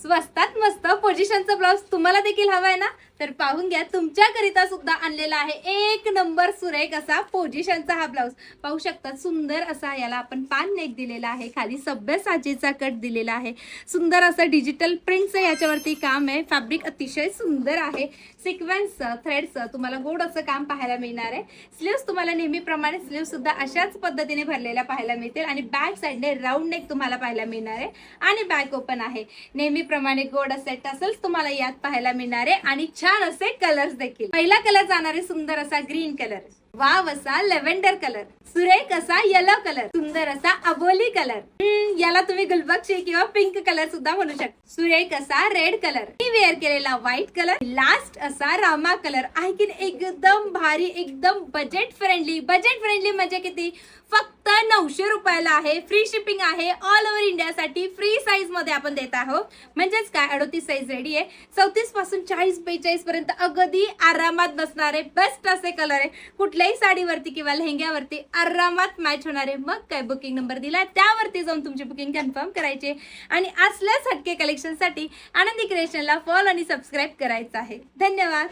स्वस्तात मस्त पोझिशनचा ब्लाउज तुम्हाला देखील हवाय ना, तर पाहून घ्या. तुमच्याकरिता सुद्धा आणलेला आहे एक नंबर सुरेख असा पोझिशनचा हा ब्लाउज. पाहू शकता सुंदर असा याला आपण पान नेक दिलेला आहे, खाली सभ्य साजेचा कट दिलेला आहे, सुंदर असं डिजिटल प्रिंटचं याच्यावरती काम आहे. फॅब्रिक अतिशय सुंदर आहे, सिक्वेन्सचं थ्रेडचं तुम्हाला गोड असं काम पाहायला मिळणार आहे. स्लीव्स तुम्हाला नेहमीप्रमाणे स्लीव्स सुद्धा अशाच पद्धतीने भरलेल्या पाहायला मिळतील आणि बॅक साइडने राऊंड नेक तुम्हाला पाहायला मिळणार आहे आणि बॅक ओपन आहे. नेहमीप्रमाणे गोड असे टसल्स तुम्हाला यात पाहायला मिळणार आहे आणि छान असे कलर्स देखील. पहिला कलर जाणार आहे सुंदर असा ग्रीन कलर, वाव असा लेव्हेंडर कलर, सुरेख असा येलो कलर, सुंदर असा अबोली कलर, याला तुम्ही गुलबक्षी किंवा पिंक कलर सुद्धा म्हणू शकता. सुरेख असा रेड कलर, मी वेअर केलेला व्हाईट कलर, लास्ट असा रामा कलर आहे की एकदम भारी, एकदम बजेट फ्रेंडली. बजेट फ्रेंडली म्हणजे किती, फक्त 900 रुपयाला आहे. फ्री शिपिंग आहे ऑल ओव्हर इंडियासाठी. फ्री साईज मध्ये आपण देत आहोत, म्हणजेच काय 38 साईज रेडी आहे. 34 पासून 40-42 पर्यंत अगदी आरामात बसणारे बेस्ट असे कलर आहे. कुठल्याही साडीवरती किंवा लेहंग्यावरती आरामात मॅच होणारे. मग काय बुकिंग नंबर दिला त्यावरती जाऊन तुमची बुकिंग कन्फर्म करायची आणि असल्याच हटके कलेक्शनसाठी आनंदी क्रिएशनला फॉलो आणि सबस्क्राईब करायचं आहे. धन्यवाद.